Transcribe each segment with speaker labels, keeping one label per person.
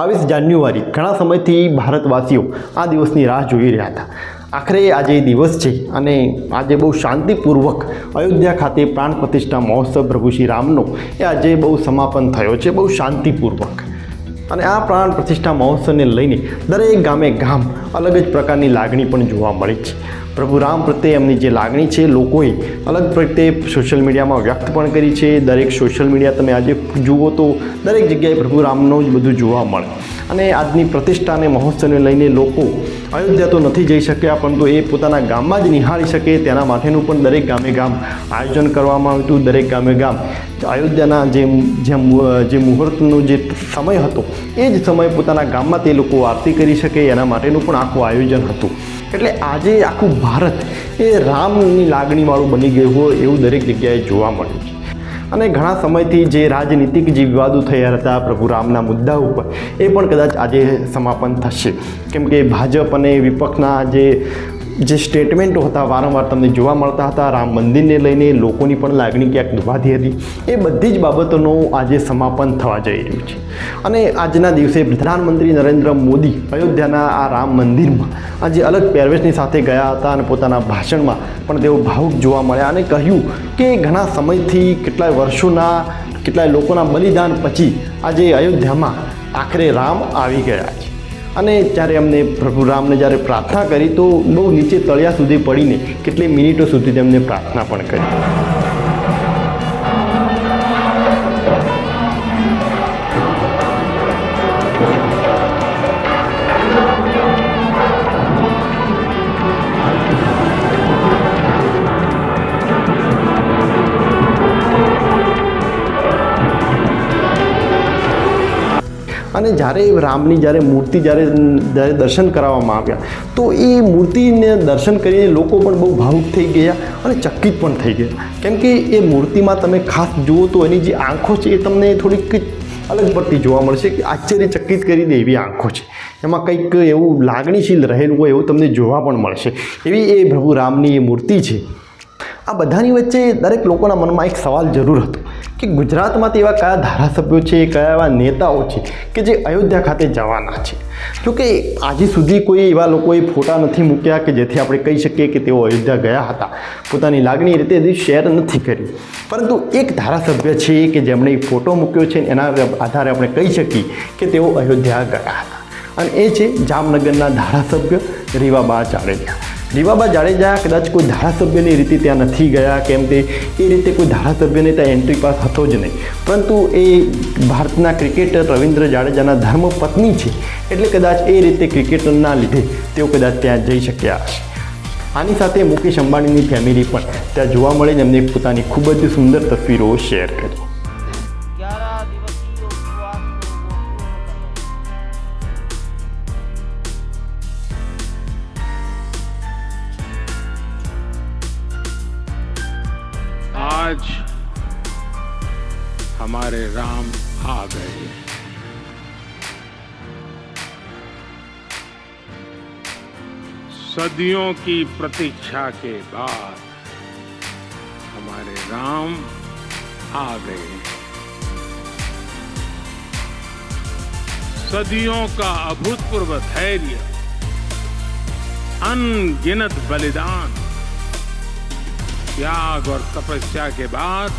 Speaker 1: 22 જાન્યુઆરી ઘણા સમયથી ભારતવાસીઓ આ દિવસની રાહ જોઈ રહ્યા હતા। આખરે આજે દિવસ છે અને આજે બહુ શાંતિપૂર્વક અયોધ્યા ખાતે પ્રાણ પ્રતિષ્ઠા મહોત્સવ પ્રભુ શ્રી રામનો એ આજે બહુ સમાપન થયો છે, બહુ શાંતિપૂર્વક। અને આ પ્રાણ પ્રતિષ્ઠા મહોત્સવને લઈને દરેક ગામે ગામ અલગ જ પ્રકારની લાગણી પણ જોવા મળી છે। પ્રભુ રામ પ્રત્યે એમની જે લાગણી છે લોકોએ અલગ પ્રત્યે સોશિયલ મીડિયામાં વ્યક્ત પણ કરી છે। દરેક સોશિયલ મીડિયા તમે આજે જુઓ તો દરેક જગ્યાએ પ્રભુ રામનો જ બધું જોવા મળે। અને આજની પ્રતિષ્ઠા અને મહોત્સવને લઈને લોકો અયોધ્યા તો નથી જઈ શક્યા, પરંતુ એ પોતાના ગામમાં જ નિહાળી શકે તેના માટેનું પણ દરેક ગામે ગામ આયોજન કરવામાં આવ્યું હતું। દરેક ગામે ગામ અયોધ્યાના જે મુહૂર્તનો જે સમય હતો એ જ સમયે પોતાના ગામમાં તે લોકો આરતી કરી શકે એના માટેનું પણ આખું આયોજન હતું। એટલે આજે આખું ભારત એ રામની લાગણીવાળું બની ગયું હોય એવું દરેક જગ્યાએ જોવા મળ્યું છે। અને ઘણા સમયથી જે રાજનીતિક જે વિવાદો થયા હતા પ્રભુ રામના મુદ્દા ઉપર એ પણ કદાચ આજે સમાપન થશે, કેમ કે ભાજપ અને વિપક્ષના જે સ્ટેટમેન્ટો હતા વારંવાર તમને જોવા મળતા હતા। રામ મંદિરને લઈને લોકોની પણ લાગણી ક્યાંક દુભાતી હતી, એ બધી જ બાબતોનું આજે સમાપન થવા જઈ રહ્યું છે। અને આજના દિવસે પ્રધાનમંત્રી નરેન્દ્ર મોદી અયોધ્યાના આ રામ મંદિરમાં આજે અલગ પહેરવેશની સાથે ગયા હતા અને પોતાના ભાષણમાં પણ તેઓ ભાવુક જોવા મળ્યા અને કહ્યું કે ઘણા સમયથી કેટલાય વર્ષોના કેટલાય લોકોના બલિદાન પછી આજે અયોધ્યામાં આખરે રામ આવી ગયા છે। અને જ્યારે એમને પ્રભુ રામને જ્યારે પ્રાર્થના કરી તો બહુ નીચે તળિયા સુધી પડીને કેટલી મિનિટો સુધી તેમને પ્રાર્થના પણ કરી। અને જ્યારે રામની મૂર્તિ જ્યારે દર્શન કરાવવામાં આવ્યા તો એ મૂર્તિને દર્શન કરીને લોકો પણ બહુ ભાવુક થઈ ગયા અને ચકિત પણ થઈ ગયા, કેમ કે એ મૂર્તિમાં તમે ખાસ જુઓ તો એની જે આંખો છે એ તમને થોડીક અલગ પડતી જોવા મળશે કે આશ્ચર્યચકિત કરી દે એવી આંખો છે, એમાં કંઈક એવું લાગણીશીલ રહેલું હોય એવું તમને જોવા પણ મળશે, એવી એ પ્રભુ રામની એ મૂર્તિ છે। આ બધાની વચ્ચે દરેક લોકોના મનમાં એક સવાલ જરૂર હતો કે ગુજરાતમાં એવા કયા ધારાસભ્યો છે, કયા એવા નેતાઓ છે કે જે અયોધ્યા ખાતે જવાના છે। જોકે આજે સુધી કોઈ એવા લોકોએ ફોટા નથી મૂક્યા કે જેથી આપણે કહી શકીએ કે તેઓ અયોધ્યા ગયા હતા, પોતાની લાગણી રીતે હજી શેર નથી કરી, પરંતુ એક ધારાસભ્ય છે કે જેમણે ફોટો મૂક્યો છે એના આધારે આપણે કહી શકીએ કે તેઓ અયોધ્યા ગયા હતા, અને એ છે જામનગરના ધારાસભ્ય રીવાબા જાડેજા। રીવાબા જાડેજા કદાચ કોઈ ધારાસભ્યની રીતે ત્યાં નથી ગયા, કેમ કે એ રીતે કોઈ ધારાસભ્યને ત્યાં એન્ટ્રી પાસ હતો જ નહીં, પરંતુ એ ભારતના ક્રિકેટર રવિન્દ્ર જાડેજાના ધર્મપત્ની છે, એટલે કદાચ એ રીતે ક્રિકેટરના લીધે તેઓ કદાચ ત્યાં જઈ શક્યા હશે। આની સાથે મુકેશ અંબાણીની ફેમિલી પણ ત્યાં જોવા મળે, જેમને પોતાની ખૂબ જ સુંદર તસવીરો શેર કરી।
Speaker 2: आज हमारे राम आ गए। सदियों की प्रतीक्षा के बाद हमारे राम आ गए। सदियों का अभूतपूर्व धैर्य, अनगिनत बलिदान, त्याग और तपस्या के बाद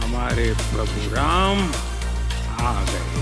Speaker 2: हमारे प्रभु राम आ गए।